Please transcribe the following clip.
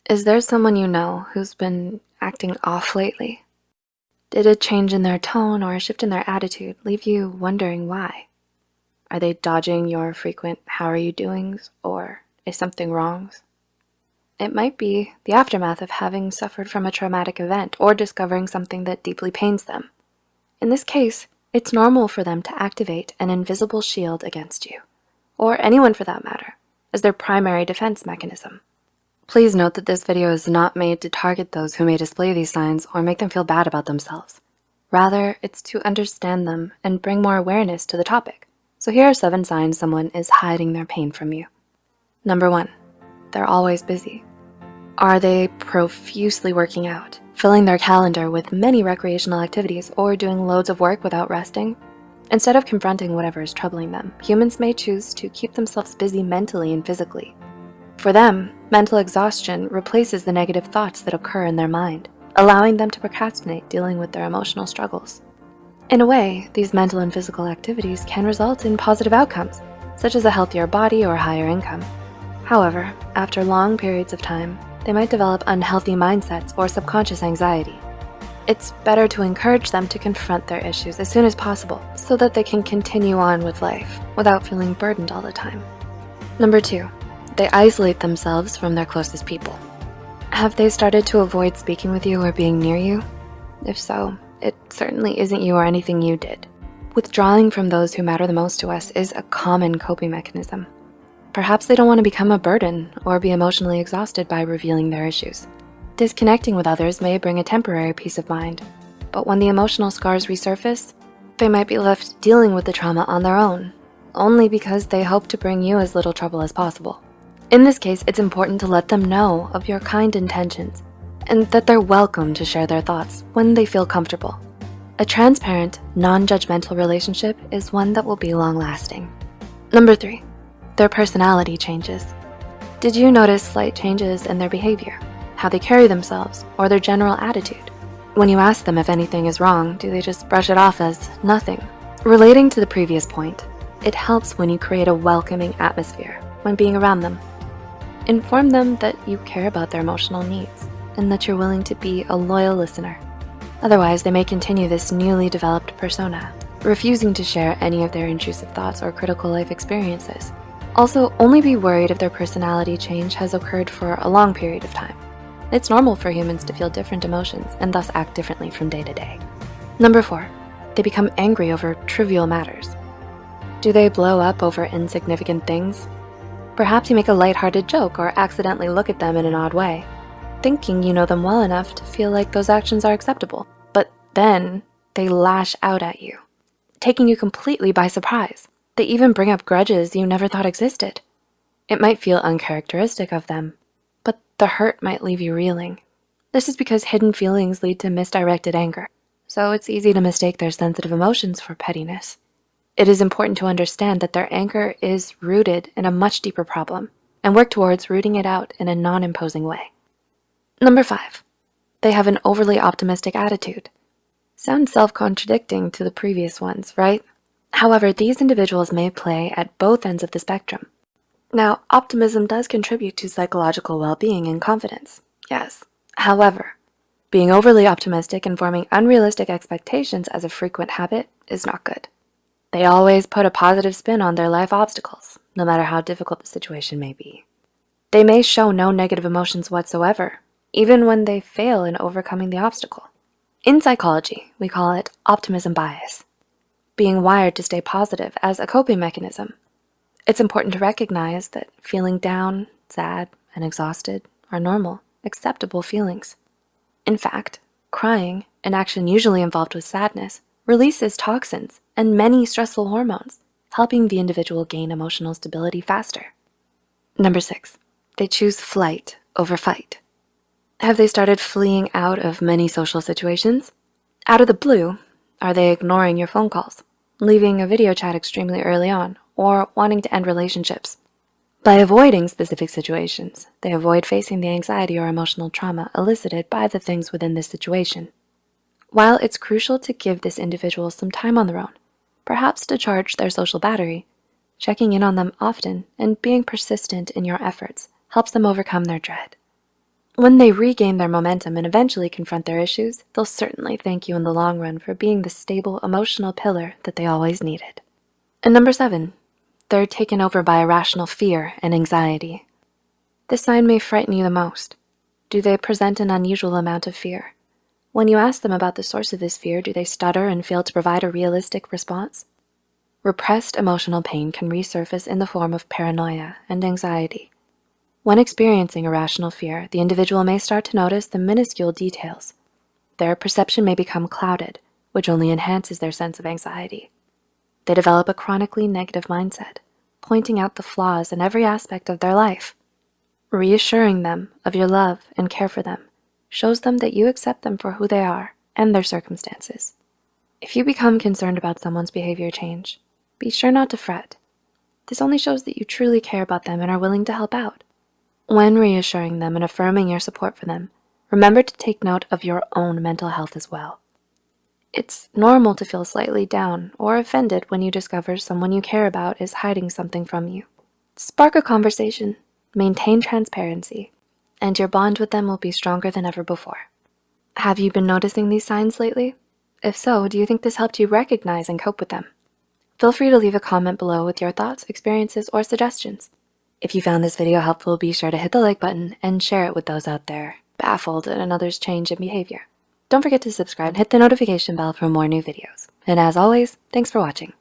Is there someone you know who's been acting off lately? Did a change in their tone or a shift in their attitude leave you wondering why? Are they dodging your frequent "how are you doings" or "is something wrong"? It might be the aftermath of having suffered from a traumatic event or discovering something that deeply pains them. In this case, it's normal for them to activate an invisible shield against you, or anyone for that matter, as their primary defense mechanism. Please note that this video is not made to target those who may display these signs or make them feel bad about themselves. Rather, it's to understand them and bring more awareness to the topic. So here are 7 signs someone is hiding their pain from you. Number 1, they're always busy. Are they profusely working out, filling their calendar with many recreational activities, or doing loads of work without resting? Instead of confronting whatever is troubling them, humans may choose to keep themselves busy mentally and physically. For them, mental exhaustion replaces the negative thoughts that occur in their mind, allowing them to procrastinate dealing with their emotional struggles. In a way, these mental and physical activities can result in positive outcomes, such as a healthier body or higher income. However, after long periods of time, they might develop unhealthy mindsets or subconscious anxiety. It's better to encourage them to confront their issues as soon as possible so that they can continue on with life without feeling burdened all the time. Number 2, they isolate themselves from their closest people. Have they started to avoid speaking with you or being near you? If so, it certainly isn't you or anything you did. Withdrawing from those who matter the most to us is a common coping mechanism. Perhaps they don't want to become a burden or be emotionally exhausted by revealing their issues. Disconnecting with others may bring a temporary peace of mind, but when the emotional scars resurface, they might be left dealing with the trauma on their own, only because they hope to bring you as little trouble as possible. In this case, it's important to let them know of your kind intentions and that they're welcome to share their thoughts when they feel comfortable. A transparent, non-judgmental relationship is one that will be long-lasting. Number 3, their personality changes. Did you notice slight changes in their behavior, how they carry themselves, or their general attitude? When you ask them if anything is wrong, do they just brush it off as nothing? Relating to the previous point, it helps when you create a welcoming atmosphere when being around them. Inform them that you care about their emotional needs and that you're willing to be a loyal listener. Otherwise, they may continue this newly developed persona, refusing to share any of their intrusive thoughts or critical life experiences. Also, only be worried if their personality change has occurred for a long period of time. It's normal for humans to feel different emotions and thus act differently from day to day. Number 4, they become angry over trivial matters. Do they blow up over insignificant things? Perhaps you make a lighthearted joke or accidentally look at them in an odd way, thinking you know them well enough to feel like those actions are acceptable. But then they lash out at you, taking you completely by surprise. They even bring up grudges you never thought existed. It might feel uncharacteristic of them, but the hurt might leave you reeling. This is because hidden feelings lead to misdirected anger, so it's easy to mistake their sensitive emotions for pettiness. It is important to understand that their anger is rooted in a much deeper problem and work towards rooting it out in a non-imposing way. Number 5, they have an overly optimistic attitude. Sounds self-contradicting to the previous ones, right? However, these individuals may play at both ends of the spectrum. Now, optimism does contribute to psychological well-being and confidence, yes. However, being overly optimistic and forming unrealistic expectations as a frequent habit is not good. They always put a positive spin on their life obstacles, no matter how difficult the situation may be. They may show no negative emotions whatsoever, even when they fail in overcoming the obstacle. In psychology, we call it optimism bias, being wired to stay positive as a coping mechanism. It's important to recognize that feeling down, sad, and exhausted are normal, acceptable feelings. In fact, crying, an action usually involved with sadness, releases toxins and many stressful hormones, helping the individual gain emotional stability faster. Number 6, they choose flight over fight. Have they started fleeing out of many social situations? Out of the blue, are they ignoring your phone calls, leaving a video chat extremely early on, or wanting to end relationships? By avoiding specific situations, they avoid facing the anxiety or emotional trauma elicited by the things within this situation. While it's crucial to give this individual some time on their own, perhaps to charge their social battery, checking in on them often and being persistent in your efforts helps them overcome their dread. When they regain their momentum and eventually confront their issues, they'll certainly thank you in the long run for being the stable emotional pillar that they always needed. And number 7, they're taken over by irrational fear and anxiety. This sign may frighten you the most. Do they present an unusual amount of fear? When you ask them about the source of this fear, do they stutter and fail to provide a realistic response? Repressed emotional pain can resurface in the form of paranoia and anxiety. When experiencing irrational fear, the individual may start to notice the minuscule details. Their perception may become clouded, which only enhances their sense of anxiety. They develop a chronically negative mindset, pointing out the flaws in every aspect of their life. Reassuring them of your love and care for them shows them that you accept them for who they are and their circumstances. If you become concerned about someone's behavior change, be sure not to fret. This only shows that you truly care about them and are willing to help out. When reassuring them and affirming your support for them, remember to take note of your own mental health as well. It's normal to feel slightly down or offended when you discover someone you care about is hiding something from you. Spark a conversation, maintain transparency, and your bond with them will be stronger than ever before. Have you been noticing these signs lately? If so, do you think this helped you recognize and cope with them? Feel free to leave a comment below with your thoughts, experiences, or suggestions. If you found this video helpful, be sure to hit the like button and share it with those out there baffled at another's change in behavior. Don't forget to subscribe and hit the notification bell for more new videos. And as always, thanks for watching.